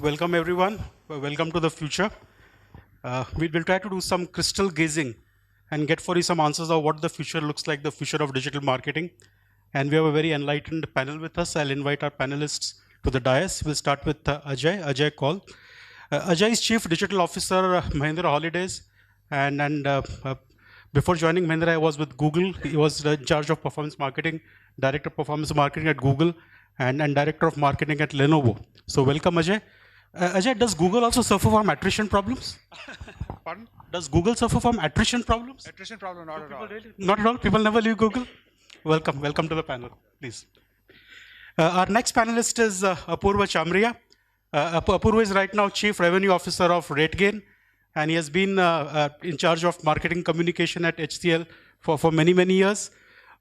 Welcome everyone. Welcome to the future. We will try to do some crystal gazing and get for you some answers of what the future looks like, the future of digital marketing. And we have a very enlightened panel with us. I'll invite our panelists to the dais. We'll start with Ajay Kaul. Ajay is Chief Digital Officer, Mahindra Holidays. And before joining Mahindra, I was with Google. He was in charge of performance marketing, Director of Performance Marketing at Google, and Director of Marketing at Lenovo. So welcome, Ajay. Ajay, does Google also suffer from attrition problems? Pardon? Does Google suffer from attrition problems? Attrition problem, not at all. Not at all? People never leave Google? Welcome to the panel, please. Our next panelist is Apurva Chamriya. Apurva is right now Chief Revenue Officer of RateGain, and he has been in charge of marketing communication at HCL for many, many years.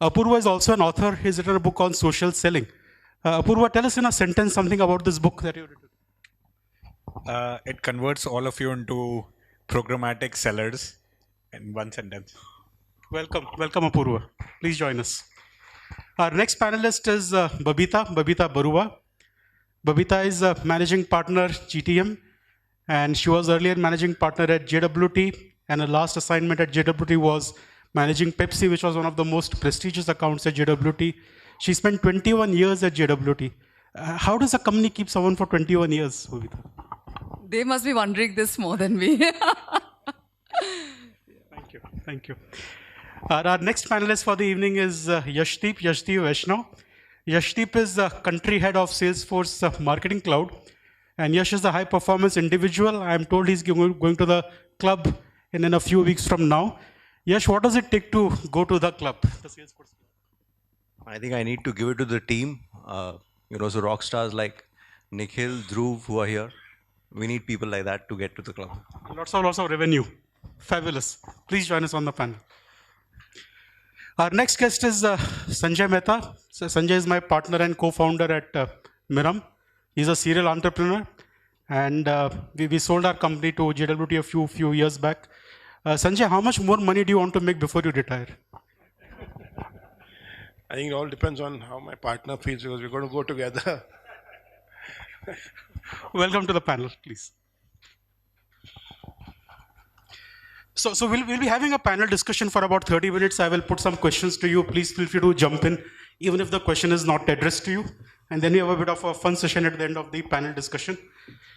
Apurva is also an author. He's written a book on social selling. Apurva, tell us in a sentence something about this book that you've written. It converts all of you into programmatic sellers in one sentence. Welcome, Apurva. Please join us. Our next panelist is Babita Barua. Babita is a managing partner GTM, and she was earlier managing partner at JWT, and her last assignment at JWT was managing Pepsi, which was one of the most prestigious accounts at JWT. She spent 21 years at JWT. How does a company keep someone for 21 years, Babita? They must be wondering this more than me. Thank you. Our next panelist for the evening is Yashdeep Vaishnav. Yashdeep is the country head of Salesforce Marketing Cloud. And Yash is a high performance individual. I am told he's going to the club in a few weeks from now. Yash, what does it take to go to the club, the Salesforce club? I think I need to give it to the team. So rock stars like Nikhil, Dhruv, who are here. We need people like that to get to the club. Lots of revenue. Fabulous. Please join us on the panel. Our next guest is Sanjay Mehta. So Sanjay is my partner and co-founder at Miram. He's a serial entrepreneur, and we sold our company to JWT a few years back. Sanjay, how much more money do you want to make before you retire? I think it all depends on how my partner feels, because we're going to go together. Welcome to the panel, please. So we'll be having a panel discussion for about 30 minutes. I will put some questions to you. Please feel free to jump in, even if the question is not addressed to you. And then we have a bit of a fun session at the end of the panel discussion.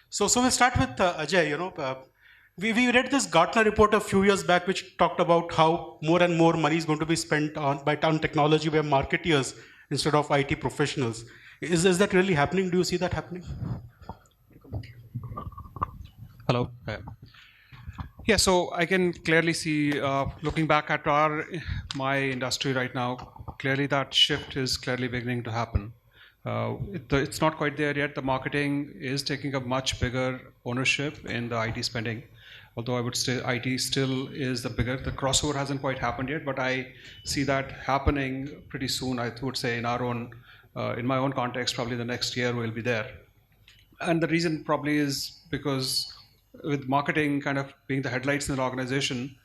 So we'll start with Ajay. We read this Gartner report a few years back, which talked about how more and more money is going to be spent on technology by marketeers instead of IT professionals. Is that really happening? Do you see that happening? Hello. Yeah, so I can clearly see, looking back at my industry right now, clearly that shift is clearly beginning to happen. It's not quite there yet. The marketing is taking a much bigger ownership in the IT spending. Although I would say IT still is the crossover hasn't quite happened yet, but I see that happening pretty soon. I would say in my own context, probably the next year will be there. And the reason probably is because with marketing kind of being the headlights in the organization,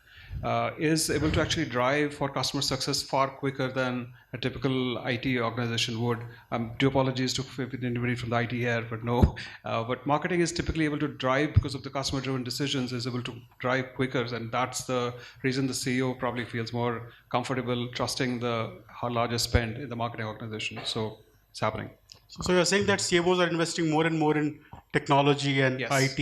is able to actually drive for customer success far quicker than a typical IT organization would. Do apologies to anybody from the IT here, but no. But marketing is typically able to drive because of the customer-driven decisions, is able to drive quicker, and that's the reason the CEO probably feels more comfortable trusting the largest spend in the marketing organization. So it's happening. So you're saying that CMOs are investing more and more in technology and Yes. IT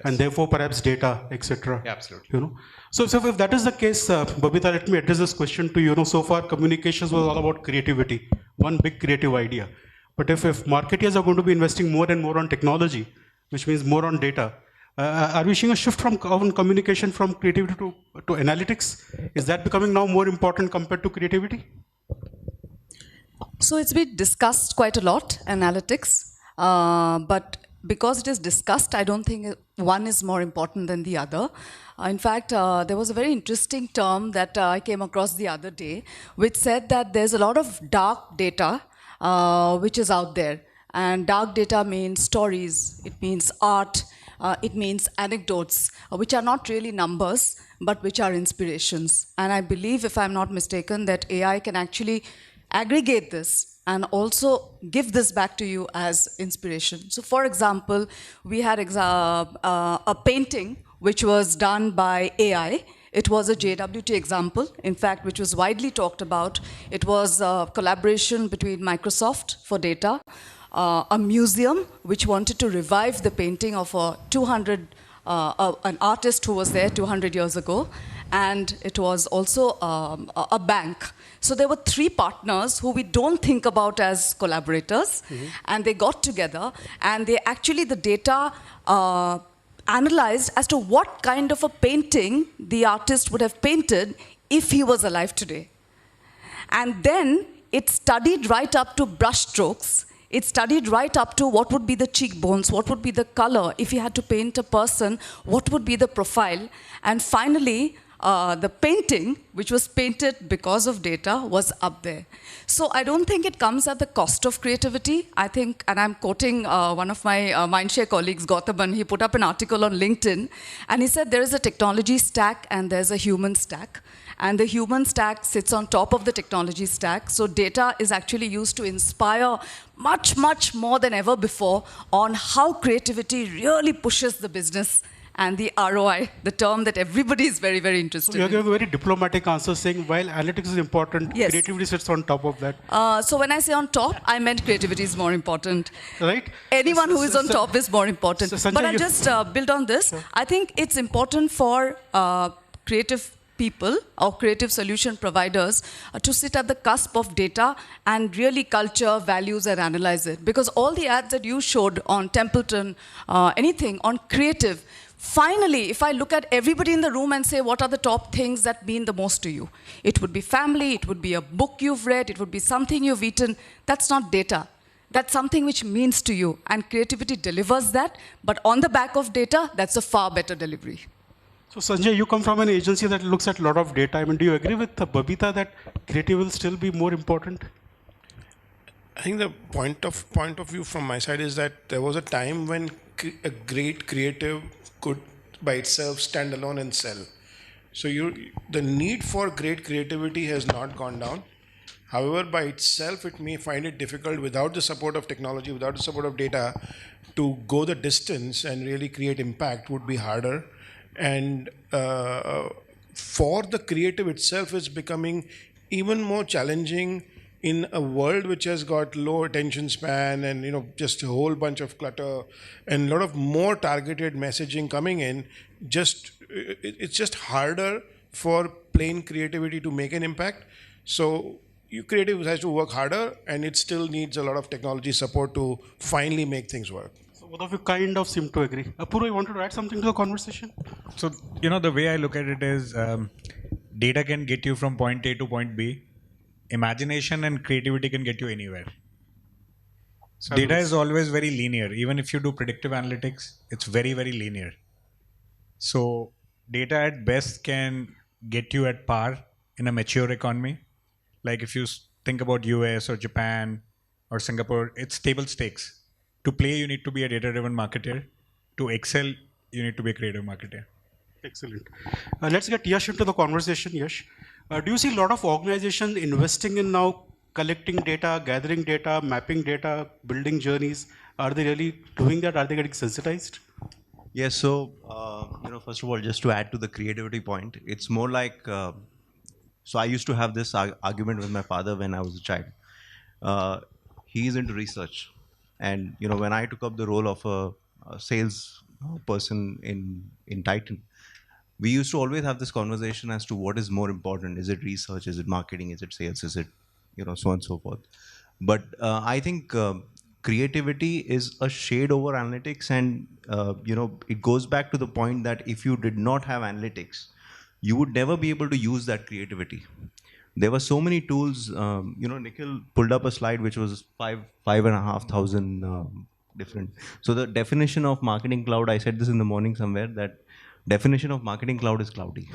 and therefore perhaps data, etc. Yeah, absolutely. So if that is the case, Babita, let me address this question to you. So far communications was all about creativity, one big creative idea. But if marketers are going to be investing more and more on technology, which means more on data, are we seeing a shift from communication from creativity to analytics? Is that becoming now more important compared to creativity? So it's been discussed quite a lot, analytics, but because it is discussed, I don't think one is more important than the other. In fact, there was a very interesting term that I came across the other day, which said that there's a lot of dark data which is out there. And dark data means stories, it means art, it means anecdotes, which are not really numbers, but which are inspirations. And I believe, if I'm not mistaken, that AI can actually aggregate this and also give this back to you as inspiration. So, for example, we had a painting which was done by AI. It was a JWT example, in fact, which was widely talked about. It was a collaboration between Microsoft for data, a museum which wanted to revive the painting of an artist who was there 200 years ago, and it was also a bank. So there were three partners who we don't think about as collaborators, and they got together, and they actually, the data analyzed as to what kind of a painting the artist would have painted if he was alive today. And then it studied right up to brush strokes. It studied right up to what would be the cheekbones, what would be the color. If you had to paint a person, what would be the profile? And finally, the painting, which was painted because of data, was up there. So I don't think it comes at the cost of creativity. I think, and I'm quoting one of my Mindshare colleagues, Gautaman, he put up an article on LinkedIn, and he said there is a technology stack and there's a human stack. And the human stack sits on top of the technology stack. So data is actually used to inspire much, much more than ever before on how creativity really pushes the business and the ROI, the term that everybody is very, very interested So you're in. giving a very diplomatic answer saying while analytics is important, Yes. creativity sits on top of that, So when I say on top, I meant creativity is more important. right? Anyone who is on top is more important. So Sanjay, But I'll you- just build on this. I think it's important for creative people or creative solution providers to sit at the cusp of data and really culture, values, and analyze it. Because all the ads that you showed on Templeton, anything on creative, finally, if I look at everybody in the room and say, what are the top things that mean the most to you? It would be family, it would be a book you've read, it would be something you've eaten. That's not data. That's something which means to you. And creativity delivers that. But on the back of data, that's a far better delivery. So Sanjay, you come from an agency that looks at a lot of data. I mean, do you agree with Babita that creative will still be more important? I think the point of view from my side is that there was a time when a great creative could by itself stand alone and sell. So the need for great creativity has not gone down. However, by itself, it may find it difficult without the support of technology, without the support of data, to go the distance and really create impact would be harder. And for the creative itself, it's becoming even more challenging in a world which has got low attention span and just a whole bunch of clutter and a lot of more targeted messaging coming in. It's just harder for plain creativity to make an impact. So creative has to work harder, and it still needs a lot of technology support to finally make things work. So both of you kind of seem to agree. Apurva, you wanted to add something to the conversation? So, the way I look at it is data can get you from point A to point B. Imagination and creativity can get you anywhere. So data is always very linear. Even if you do predictive analytics, it's very, very linear. So data at best can get you at par in a mature economy. Like if you think about US or Japan or Singapore, it's table stakes. To play, you need to be a data-driven marketer. To excel, you need to be a creative marketer. Excellent. Let's get Yash into the conversation. Yash, do you see a lot of organizations investing in now collecting data, gathering data, mapping data, building journeys? Are they really doing that? Are they getting sensitized? Yes, so, first of all, just to add to the creativity point, it's more like, so I used to have this argument with my father when I was a child. He's into research. And, when I took up the role of a sales person in Titan, we used to always have this conversation as to what is more important. Is it research? Is it marketing? Is it sales? Is it, so on and so forth. But I think creativity is a shade over analytics, and it goes back to the point that if you did not have analytics, you would never be able to use that creativity. There were so many tools. Nikhil pulled up a slide which was 5,500 different. So the definition of Marketing Cloud, I said this in the morning somewhere, that definition of Marketing Cloud is cloudy,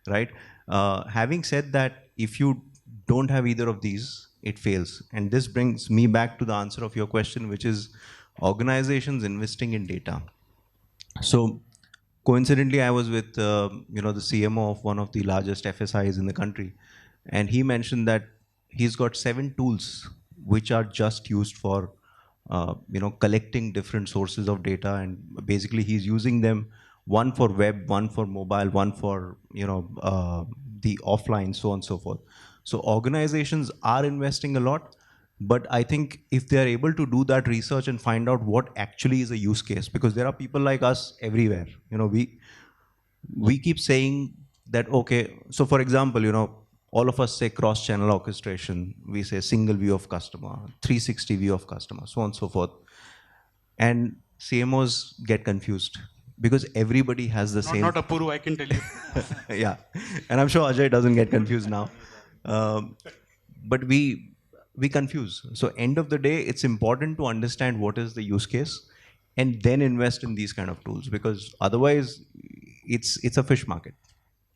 right? Having said that, if you don't have either of these, it fails. And this brings me back to the answer of your question, which is organizations investing in data. So coincidentally, I was with the CMO of one of the largest FSIs in the country, and he mentioned that he's got 7 tools which are just used for collecting different sources of data, and basically he's using them, one for web, one for mobile, one for the offline, so on and so forth. So organizations are investing a lot, but I think if they are able to do that research and find out what actually is a use case, because there are people like us everywhere, we keep saying that, okay, so for example, all of us say cross-channel orchestration, we say single view of customer, 360 view of customer, so on and so forth. And CMOs get confused because everybody has the same. Not Apurva, I can tell you. Yeah, and I'm sure Ajay doesn't get confused now. But we confuse. So end of the day, it's important to understand what is the use case and then invest in these kind of tools, because otherwise it's a fish market.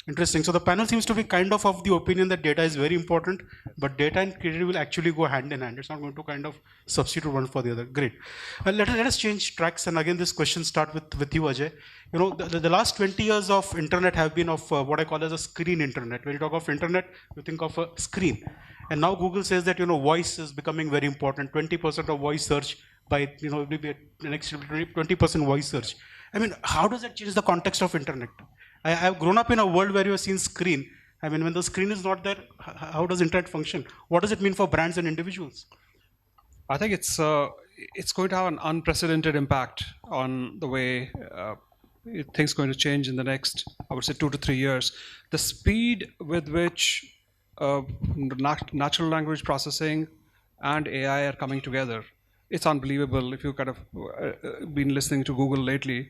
Interesting. So the panel seems to be kind of the opinion that data is very important, but data and creativity will actually go hand in hand. It's not going to kind of substitute one for the other. Great. Let us change tracks. And again, this question start with you, Ajay. The last 20 years of internet have been of what I call as a screen internet. When you talk of internet, you think of a screen. And now Google says that, voice is becoming very important. 20% of voice search by, maybe the next 20% voice search. I mean, how does that change the context of internet? I've grown up in a world where you have seen screen. I mean, when the screen is not there, how does internet function? What does it mean for brands and individuals? I think it's going to have an unprecedented impact on the way things going to change in the next, I would say, 2 to 3 years. The speed with which natural language processing and AI are coming together, it's unbelievable. If you kind of been listening to Google lately,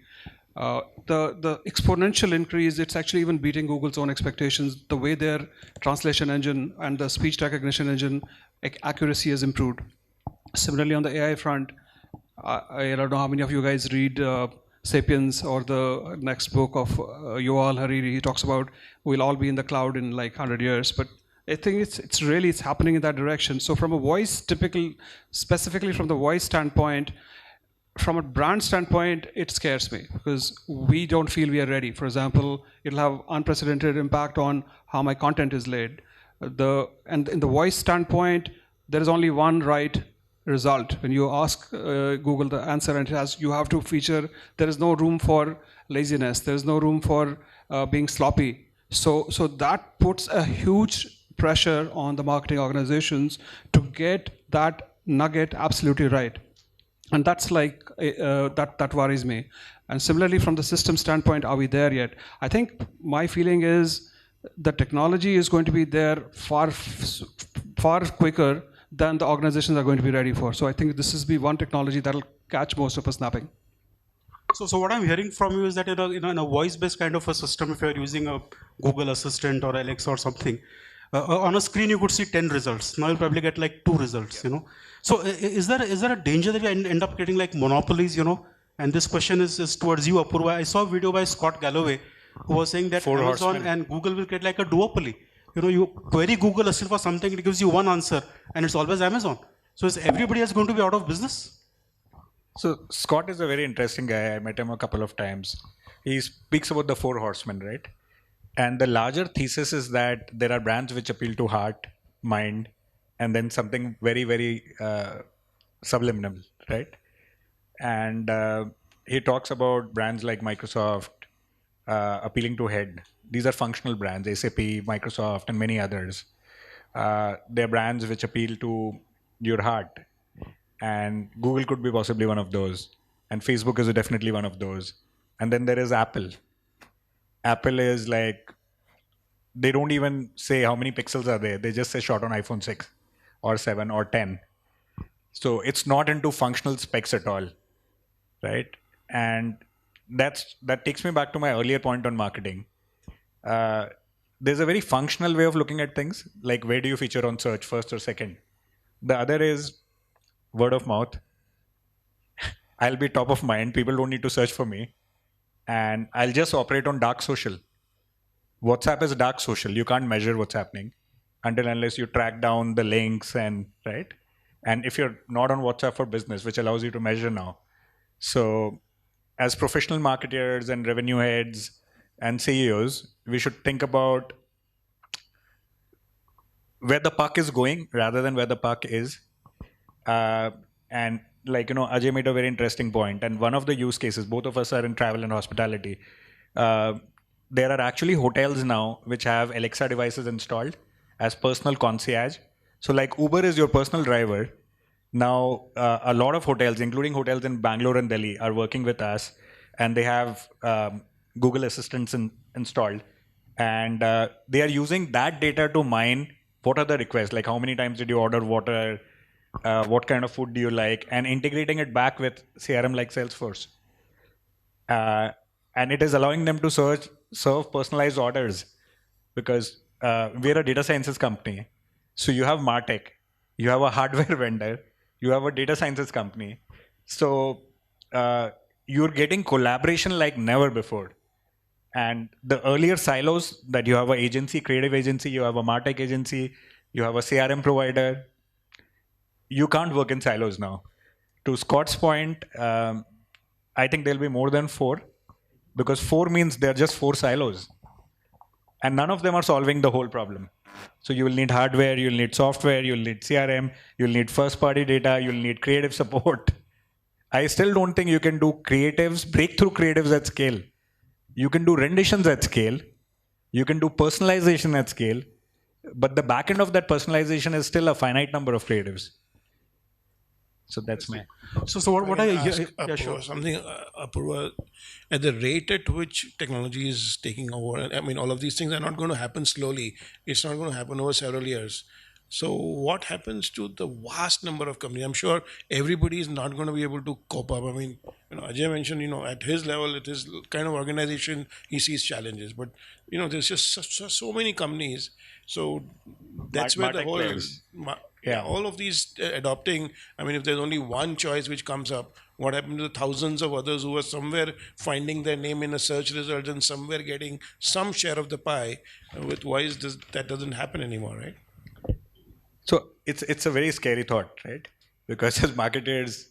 the exponential increase, it's actually even beating Google's own expectations. The way their translation engine and the speech recognition engine accuracy has improved. Similarly, on the AI front, I don't know how many of you guys read Sapiens or the next book of Yuval Harari. He talks about we'll all be in the cloud in like 100 years. But I think it's happening in that direction. So from a voice, specifically from the voice standpoint, from a brand standpoint, it scares me because we don't feel we are ready. For example, it'll have unprecedented impact on how my content is laid. And in the voice standpoint, there is only one right result. When you ask Google the answer, and you have to feature, there is no room for laziness. There is no room for being sloppy. So that puts a huge pressure on the marketing organizations to get that nugget absolutely right. And that's like, that worries me. And similarly, from the system standpoint, are we there yet? I think my feeling is the technology is going to be there far quicker than the organizations are going to be ready for. So I think this is the one technology that'll catch most of us napping. So what I'm hearing from you is that in a voice-based kind of a system, if you're using a Google Assistant or Alexa or something, on a screen you could see 10 results. Now you'll probably get like 2 results, So is there a danger that you end up getting like monopolies, And this question is towards you, Apurva. I saw a video by Scott Galloway who was saying that Amazon and Google will get like a duopoly. You query Google Assistant for something, it gives you one answer, and it's always Amazon. So is everybody else going to be out of business? So Scott is a very interesting guy. I met him a couple of times. He speaks about the 4 horsemen, right? And the larger thesis is that there are brands which appeal to heart, mind, and then something very, very subliminal, right? And he talks about brands like Microsoft appealing to head. These are functional brands, SAP, Microsoft, and many others. They're brands which appeal to your heart. And Google could be possibly one of those. And Facebook is definitely one of those. And then there is Apple. Apple is like, they don't even say how many pixels are there. They just say shot on iPhone 6 or 7 or 10. So it's not into functional specs at all, right? And that takes me back to my earlier point on marketing. There's a very functional way of looking at things, like where do you feature on search, first or second? The other is word of mouth. I'll be top of mind. People don't need to search for me. And I'll just operate on dark social. WhatsApp is dark social. You can't measure what's happening unless you track down the links and right. And if you're not on WhatsApp for business, which allows you to measure now. So as professional marketers and revenue heads and CEOs, we should think about where the puck is going rather than where the puck is. And Ajay made a very interesting point. And one of the use cases, both of us are in travel and hospitality. There are actually hotels now which have Alexa devices installed as personal concierge. So like Uber is your personal driver. Now, a lot of hotels, including hotels in Bangalore and Delhi, are working with us, and they have Google Assistants installed. And they are using that data to mine what are the requests, like how many times did you order water, what kind of food do you like, and integrating it back with CRM like Salesforce. And it is allowing them to serve personalized orders, because we're a data sciences company. So you have MarTech, you have a hardware vendor, you have a data sciences company. So you're getting collaboration like never before. And the earlier silos that you have an agency, creative agency, you have a MarTech agency, you have a CRM provider, you can't work in silos now. To Scott's point, I think there'll be more than 4, because 4 means there are just 4 silos. And none of them are solving the whole problem. So you will need hardware, you'll need software, you'll need CRM, you'll need first-party data, you'll need creative support. I still don't think you can do breakthrough creatives at scale. You can do renditions at scale. You can do personalization at scale. But the back end of that personalization is still a finite number of creatives. So that's my... So what I ask yeah, Apurva sure. something, Apurva, at the rate at which technology is taking over, I mean, all of these things are not going to happen slowly. It's not going to happen over several years. So what happens to the vast number of companies? I'm sure everybody is not going to be able to cope up. I mean, Ajay mentioned, at his level, at his kind of organization, he sees challenges. But, there's just so many companies. So that's where the MarTech whole... players. Yeah, all of these adopting, I mean, if there's only one choice which comes up, what happened to the thousands of others who are somewhere finding their name in a search result and somewhere getting some share of the pie? With Wise, that doesn't happen anymore, right? So it's a very scary thought, right? Because as marketers,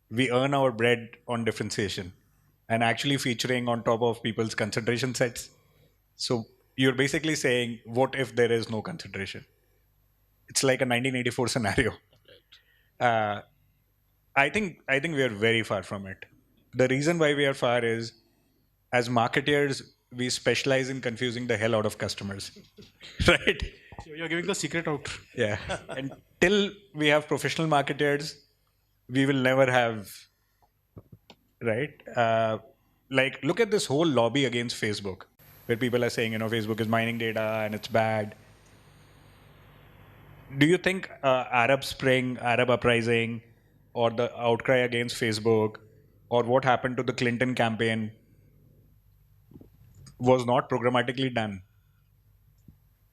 we earn our bread on differentiation and actually featuring on top of people's concentration sets. So you're basically saying, what if there is no concentration? It's like a 1984 scenario. I think we are very far from it. The reason why we are far is, as marketers, we specialize in confusing the hell out of customers, right? So you're giving the secret out. Yeah. Until we have professional marketers, we will never have, right? Like, look at this whole lobby against Facebook, where people are saying, Facebook is mining data and it's bad. Do you think Arab Spring, Arab Uprising, or the outcry against Facebook, or what happened to the Clinton campaign was not programmatically done?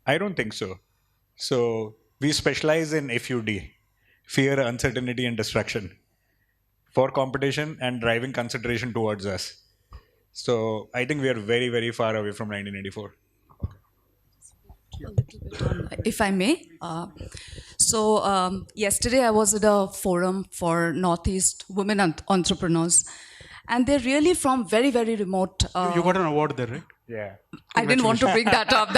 I don't think so. So we specialize in FUD, fear, uncertainty, and destruction, for competition and driving consideration towards us. So I think we are very, very far away from 1984. If I may. Yesterday I was at a forum for Northeast women entrepreneurs, and they're really from very, very remote... You got an award there, right? Yeah. I didn't want to bring that up.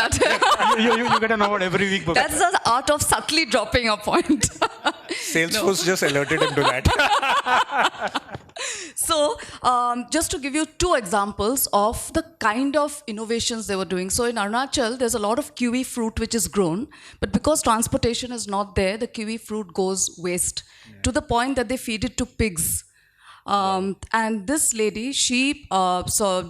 You get an award every week. That's the art of subtly dropping a point. Salesforce just alerted him to that. So, just to give you 2 examples of the kind of innovations they were doing. So, in Arunachal, there's a lot of kiwi fruit which is grown, but because transportation is not there, the kiwi fruit goes waste to the point that they feed it to pigs. And this lady, she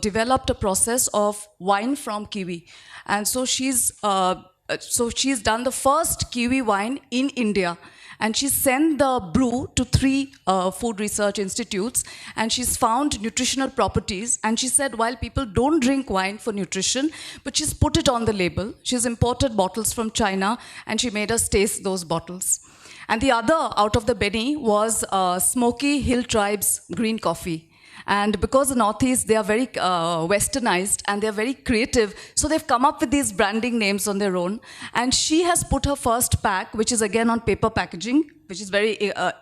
developed a process of wine from kiwi, and so she's done the first kiwi wine in India. And she sent the brew to 3 food research institutes, and she's found nutritional properties. And she said, while people don't drink wine for nutrition, but she's put it on the label. She's imported bottles from China, and she made us taste those bottles. And the other out of the Benny was Smoky Hill Tribe's green coffee. And because the Northeast, they are very westernized and they're very creative, so they've come up with these branding names on their own. And she has put her first pack, which is again on paper packaging, which is very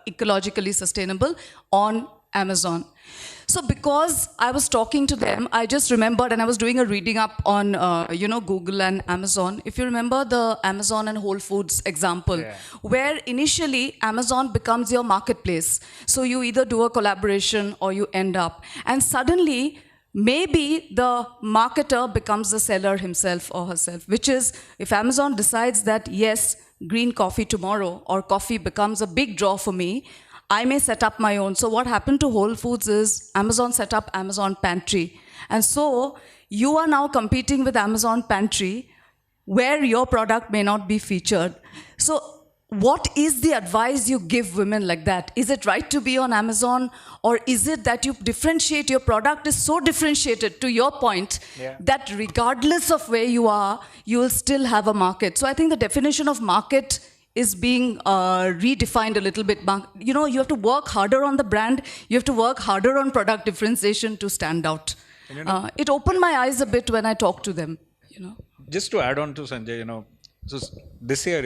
ecologically sustainable, on Amazon. So because I was talking to them, I just remembered, and I was doing a reading up on, Google and Amazon. If you remember the Amazon and Whole Foods example, where initially Amazon becomes your marketplace. So you either do a collaboration or you end up. And suddenly, maybe the marketer becomes the seller himself or herself, which is if Amazon decides that, yes, green coffee tomorrow or coffee becomes a big draw for me, I may set up my own. So what happened to Whole Foods is Amazon set up Amazon Pantry. And so you are now competing with Amazon Pantry where your product may not be featured. So what is the advice you give women like that? Is it right to be on Amazon, or is it that you differentiate, your product is so differentiated, to your point, that regardless of where you are, you will still have a market? So I think the definition of market is being redefined a little bit. You know, you have to work harder on the brand, you have to work harder on product differentiation to stand out. It opened my eyes a bit when I talked to them, Just to add on to Sanjay, so this year,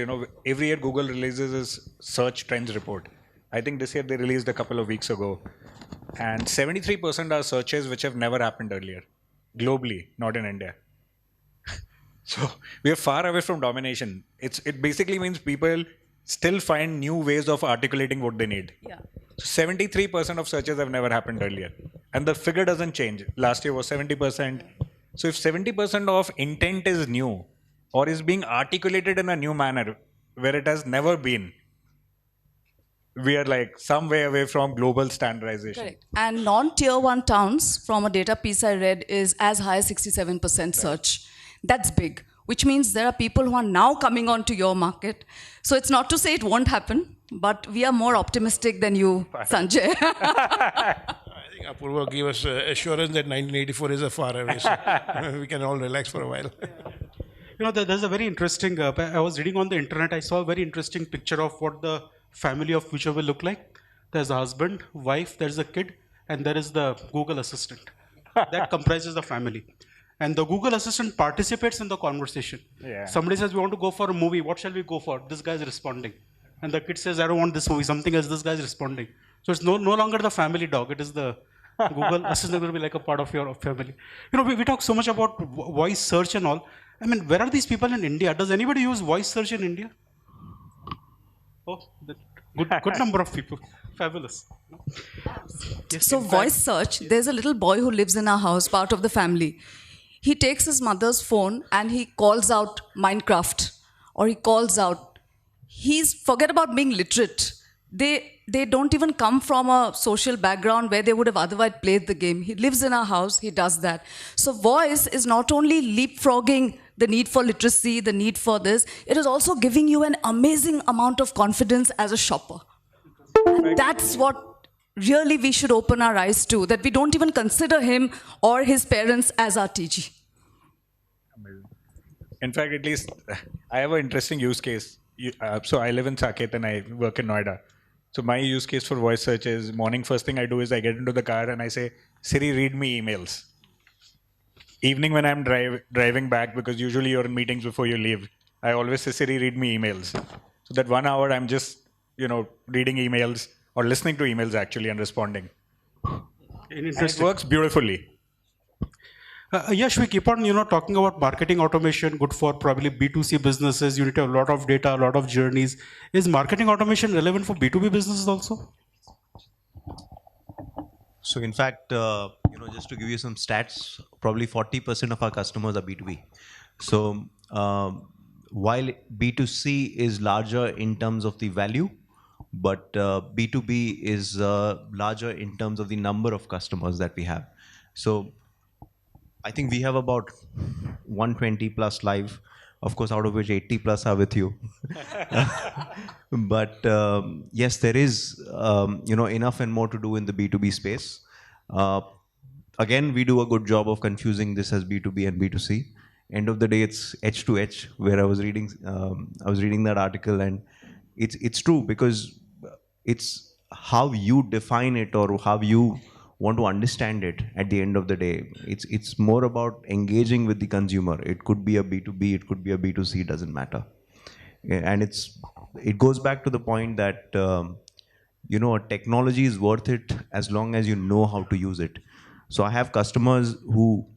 every year Google releases its search trends report. I think this year they released a couple of weeks ago. And 73% are searches which have never happened earlier, globally, not in India. So we are far away from domination. It basically means people still find new ways of articulating what they need. Yeah. So 73% of searches have never happened earlier. And the figure doesn't change. Last year was 70%. So if 70% of intent is new or is being articulated in a new manner where it has never been, we are like some way away from global standardization. Correct. And non-tier 1 towns, from a data piece I read, is as high as 67% search. That's big, which means there are people who are now coming onto your market. So it's not to say it won't happen, but we are more optimistic than you, Sanjay. I think Apurva gave us assurance that 1984 is a far away, so we can all relax for a while. There's a very interesting, I was reading on the internet, I saw a very interesting picture of what the family of future will look like. There's a husband, wife, there's a kid, and there is the Google Assistant. That comprises the family. And the Google Assistant participates in the conversation. Yeah. Somebody says, we want to go for a movie. What shall we go for? This guy is responding. And the kid says, I don't want this movie. Something else. This guy is responding. So it's no longer the family dog. It is the Google Assistant will be like a part of your family. We talk so much about voice search and all. I mean, where are these people in India? Does anybody use voice search in India? Oh, good number of people. Fabulous. Yes, So voice search, there's a little boy who lives in our house, part of the family. He takes his mother's phone and he calls out Minecraft, or he calls out. Forget about being literate. They don't even come from a social background where they would have otherwise played the game. He lives in our house, he does that. So voice is not only leapfrogging the need for literacy, the need for this, it is also giving you an amazing amount of confidence as a shopper. And that's what really we should open our eyes to, that we don't even consider him or his parents as our TG. In fact, at least I have an interesting use case. So I live in Saket and I work in Noida. So my use case for voice search is morning, first thing I do is I get into the car and I say, Siri, read me emails. Evening when I'm driving back, because usually you're in meetings before you leave, I always say, Siri, read me emails. So that 1 hour I'm just, reading emails or listening to emails actually and responding. And it works beautifully. Yash, we keep on, talking about marketing automation, good for probably B2C businesses. You need to have a lot of data, a lot of journeys. Is marketing automation relevant for B2B businesses also? So in fact, just to give you some stats, probably 40% of our customers are B2B. So while B2C is larger in terms of the value, but B2B is larger in terms of the number of customers that we have. So I think we have about 120 plus live, of course, out of which 80 plus are with you. But yes, there is enough and more to do in the B2B space. Again, we do a good job of confusing this as B2B and B2C. End of the day, it's H to H. Where I was reading that article, and it's true, because it's how you define it or how you want to understand it at the end of the day. It's more about engaging with the consumer. It could be a B2B, it could be a B2C, doesn't matter. And it goes back to the point that a technology is worth it as long as you know how to use it. So I have customers who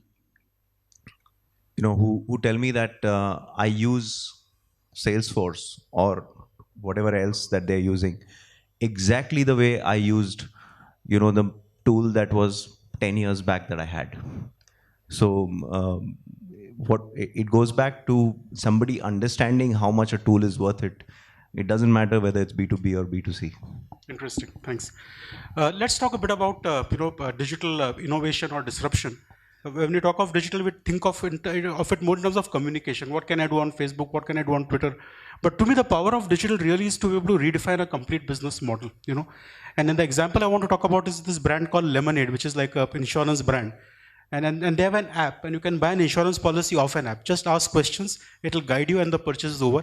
tell me that I use Salesforce or whatever else that they're using exactly the way I used, the tool that was 10 years back that I had. So what it goes back to somebody understanding how much a tool is worth it. It doesn't matter whether it's B2B or B2C. Interesting. Thanks. Let's talk a bit about digital innovation or disruption. When we talk of digital, we think of it more in terms of communication. What can I do on Facebook? What can I do on Twitter? But to me, the power of digital really is to be able to redefine a complete business model. And then the example I want to talk about is this brand called Lemonade, which is like an insurance brand. And they have an app, and you can buy an insurance policy off an app. Just ask questions, it will guide you, and the purchase is over.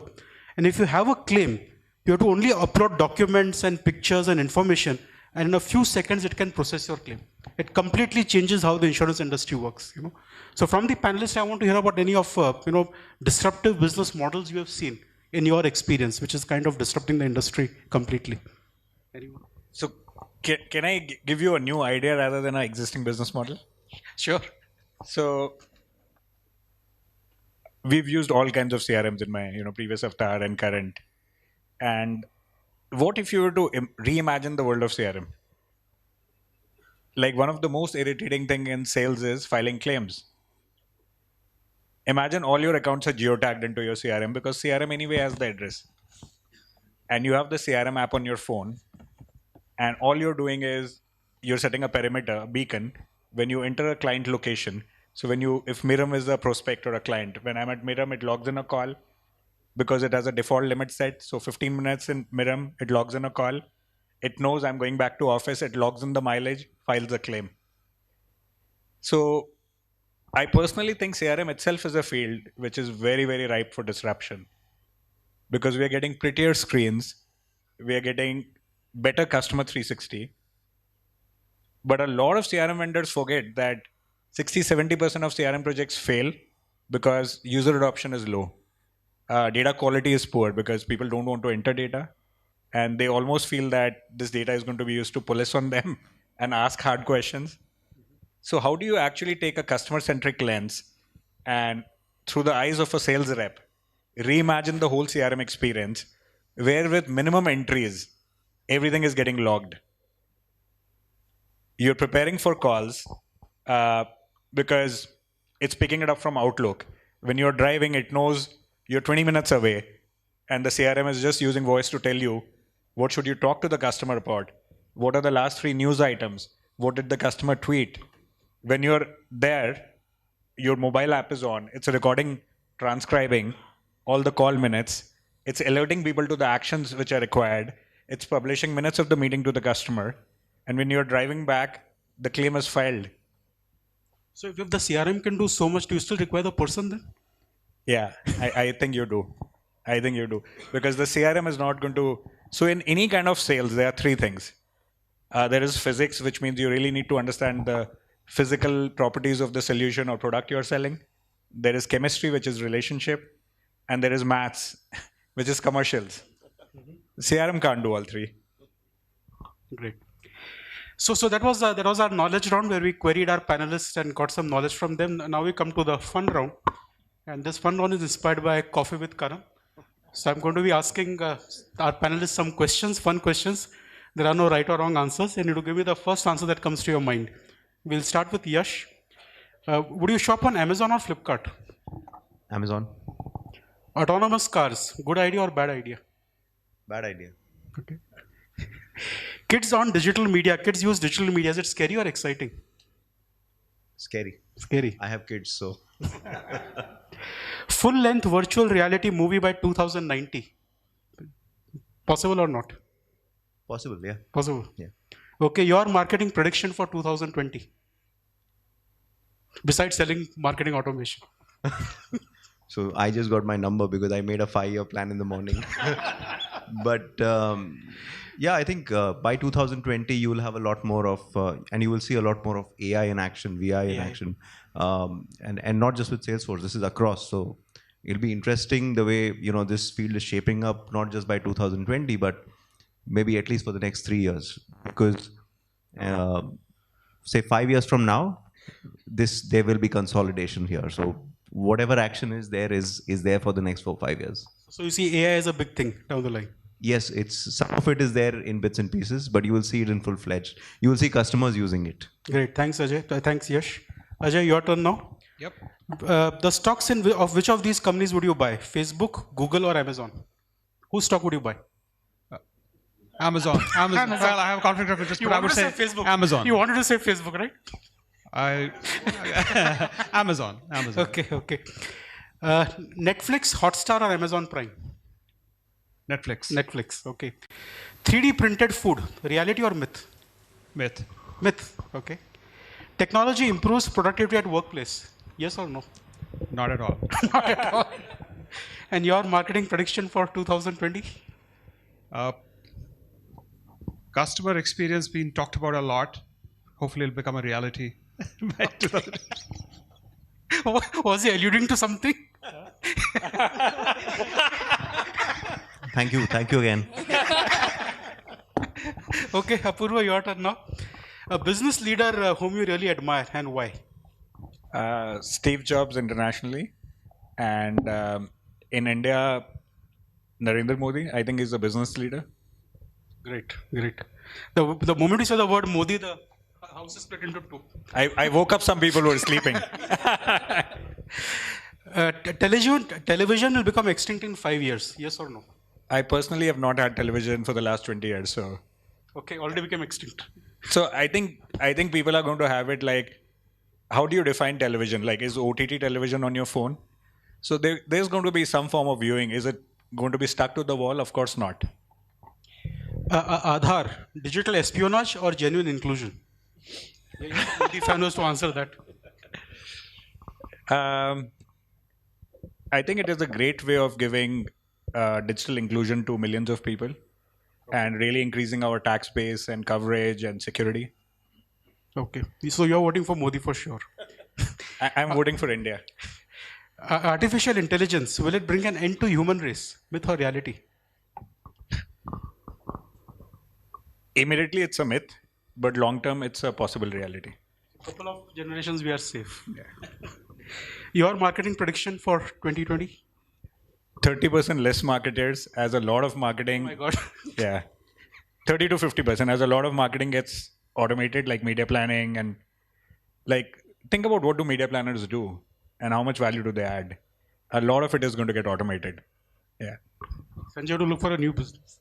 And if you have a claim, you have to only upload documents and pictures and information, and in a few seconds it can process your claim. It completely changes how the insurance industry works. So from the panelists, I want to hear about any of disruptive business models you have seen in your experience, which is kind of disrupting the industry completely. Anyone? So can I give you a new idea rather than an existing business model? Sure. So we've used all kinds of CRMs in my previous avatar and current. And what if you were to reimagine the world of CRM? Like, one of the most irritating thing in sales is filing claims. Imagine all your accounts are geotagged into your CRM, because CRM anyway has the address. And you have the CRM app on your phone, and all you're doing is you're setting a perimeter, a beacon, when you enter a client location. So if Miram is a prospect or a client, when I'm at Miram, it logs in a call because it has a default limit set. So 15 minutes in Miram, it logs in a call. It knows I'm going back to office. It logs in the mileage, files a claim. So I personally think CRM itself is a field which is very, very ripe for disruption, because we are getting prettier screens. We are getting better customer 360. But a lot of CRM vendors forget that 60-70% of CRM projects fail because user adoption is low. Data quality is poor because people don't want to enter data. And they almost feel that this data is going to be used to police on them and ask hard questions. So how do you actually take a customer-centric lens and, through the eyes of a sales rep, reimagine the whole CRM experience, where with minimum entries, everything is getting logged? You're preparing for calls because it's picking it up from Outlook. When you're driving, it knows you're 20 minutes away, and the CRM is just using voice to tell you what should you talk to the customer about, what are the last 3 news items, what did the customer tweet. When you're there, your mobile app is on. It's recording, transcribing all the call minutes. It's alerting people to the actions which are required. It's publishing minutes of the meeting to the customer. And when you're driving back, the claim is filed. So if the CRM can do so much, do you still require the person then? Yeah, I think you do. I think you do. Because the CRM is not going to... So in any kind of sales, there are 3 things. There is physics, which means you really need to understand the physical properties of the solution or product you're selling. There is chemistry, which is relationship. And there is maths, which is commercials. CRM can't do all 3. Great. So that was our knowledge round, where we queried our panelists and got some knowledge from them. Now we come to the fun round. And this fun round is inspired by Coffee with Karan. So I'm going to be asking our panelists some questions, fun questions. There are no right or wrong answers. And you need to give me the first answer that comes to your mind. We'll start with Yash. Would you shop on Amazon or Flipkart? Amazon. Autonomous cars, good idea or bad idea? Bad idea. Okay. Kids on digital media, kids use digital media. Is it scary or exciting? Scary. Scary. I have kids, so. Full-length virtual reality movie by 2090. Possible or not? Possible, yeah. Possible. Yeah. Okay, your marketing prediction for 2020. Besides selling marketing automation. So I just got my number because I made a 5-year plan in the morning. But yeah, I think by 2020 you will have a lot more of, and you will see a lot more of AI in action, VI in action, and not just with Salesforce. This is across. So it'll be interesting the way this field is shaping up, not just by 2020, but maybe at least for the next 3 years, because say 5 years from now, there will be consolidation here. So whatever action is there for the next 4-5 years. So you see AI as a big thing down the line. Yes, some of it is there in bits and pieces, but you will see it in full-fledged. You will see customers using it. Great. Thanks, Ajay. Thanks, Yash. Ajay, your turn now. Yep. The stocks of which of these companies would you buy? Facebook, Google, or Amazon? Whose stock would you buy? Amazon. Well, I have a conflict of interest, but I would say Facebook. Amazon. You wanted to say Facebook, right? Amazon. Okay. Netflix, Hotstar, or Amazon Prime? Netflix. Okay. 3D printed food, reality or myth? Myth. Myth. Okay. Technology improves productivity at workplace. Yes or no? Not at all. Not at all. And your marketing prediction for 2020? Customer experience being talked about a lot. Hopefully, it'll become a reality by 2020. Was he alluding to something? Thank you again. Okay, Apurva, your turn now. A business leader whom you really admire and why? Steve Jobs internationally, and in India, Narendra Modi. I think he's a business leader. Great. The moment you say the word Modi, the house is split into two. I woke up some people who were sleeping. Television will become extinct in 5 years. Yes or no? I personally have not had television for the last 20 years, so. Okay, already became extinct. So I think people are going to have it like, how do you define television? Like, is OTT television on your phone? So there's going to be some form of viewing. Is it going to be stuck to the wall? Of course not. Aadhaar, digital espionage or genuine inclusion? The fan was to answer that. I think it is a great way of giving digital inclusion to millions of people and really increasing our tax base and coverage and security. Okay. So you're voting for Modi for sure. I'm voting for India. Artificial intelligence, will it bring an end to human race? Myth or reality? Immediately, it's a myth, but long term, it's a possible reality. Couple of generations, we are safe. Yeah. Your marketing prediction for 2020? 30% less marketers, as a lot of marketing. Oh my God. Yeah. 30 to 50%, as a lot of marketing gets automated, like media planning, and like think about what do media planners do and how much value do they add. A lot of it is going to get automated. Yeah. Sanjay, to look for a new business.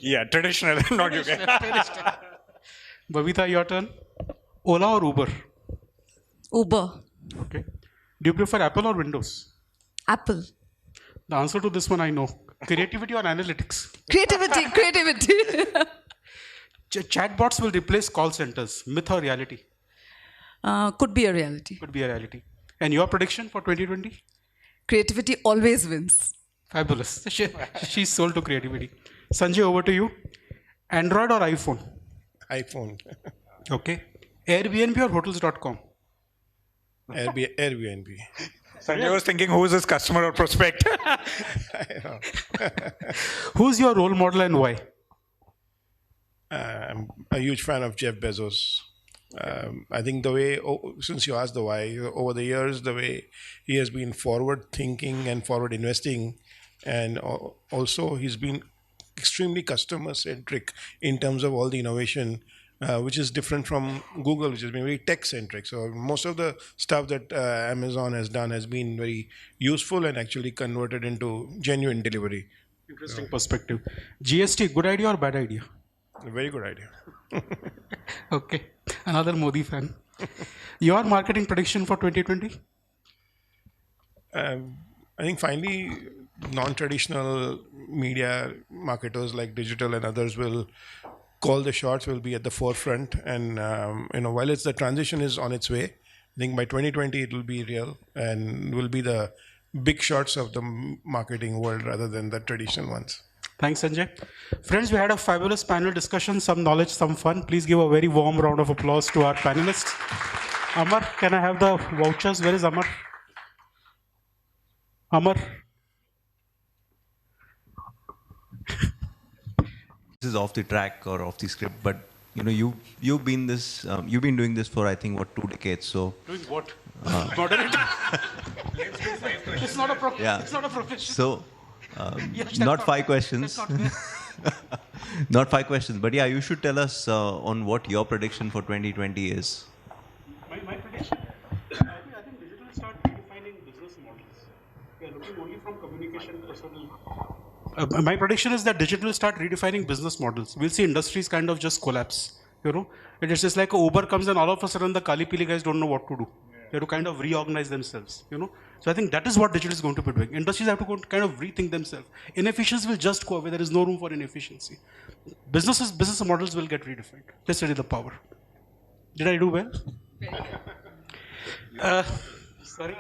Yeah, traditional, not UK. Babita, your turn. Ola or Uber? Uber. Okay. Do you prefer Apple or Windows? Apple. The answer to this one I know. Creativity or analytics? Creativity. Chatbots will replace call centers. Myth or reality? Could be a reality. Could be a reality. And your prediction for 2020? Creativity always wins. Fabulous. She's sold to creativity. Sanjay, over to you. Android or iPhone? iPhone. Okay. Airbnb or hotels.com? Airbnb. Sanjay was thinking, who is this customer or prospect? Who's your role model and why? I'm a huge fan of Jeff Bezos. I think the way, since you asked the why, over the years, the way he has been forward thinking and forward investing, and also he's been extremely customer centric in terms of all the innovation, which is different from Google, which has been very tech centric. So most of the stuff that Amazon has done has been very useful and actually converted into genuine delivery. Interesting perspective. GST, good idea or bad idea? A very good idea. Okay. Another Modi fan. Your marketing prediction for 2020? I think finally, non-traditional media marketers like digital and others will call the shots, will be at the forefront. And while the transition is on its way, I think by 2020 it will be real and will be the big shots of the marketing world rather than the traditional ones. Thanks, Sanjay. Friends, we had a fabulous panel discussion, some knowledge, some fun. Please give a very warm round of applause to our panelists. Amar, can I have the vouchers? Where is Amar? Amar? is off the track or off the script, but you know, you've been doing this for, I think, what, 2 decades. So Doing what? Moderator. It's not a yeah. It's not a profession. So Yes, not that's 5 questions. That's not fair. Not 5 questions, but yeah, you should tell us on what your prediction for 2020 is. My prediction? I think digital will start redefining business models. We are looking only from communication personal. My prediction is that digital will start redefining business models. We'll see industries kind of just collapse. You know, it's just like Uber comes and all of a sudden the Kali Pili guys don't know what to do. They have to kind of reorganize themselves. You know, so I think that is what digital is going to be doing. Industries have to go kind of rethink themselves. Inefficiency will just go away. There is no room for inefficiency. Business models will get redefined. That's really the power. Did I do well? Sorry.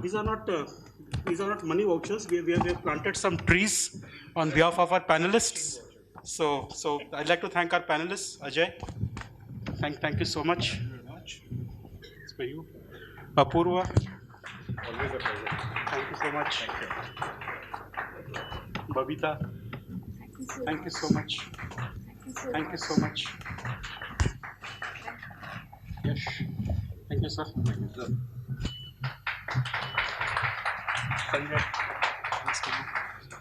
These are not money vouchers. We have planted some trees on behalf of our panelists. So I'd like to thank our panelists. Ajay, thank you so much. It's for you. Apurva. Always a pleasure. Thank you so much. Babita. Thank you so much. Thank you so much. Yes. Thank you, sir. Thank you, sir. Sanjay. Thanks to you.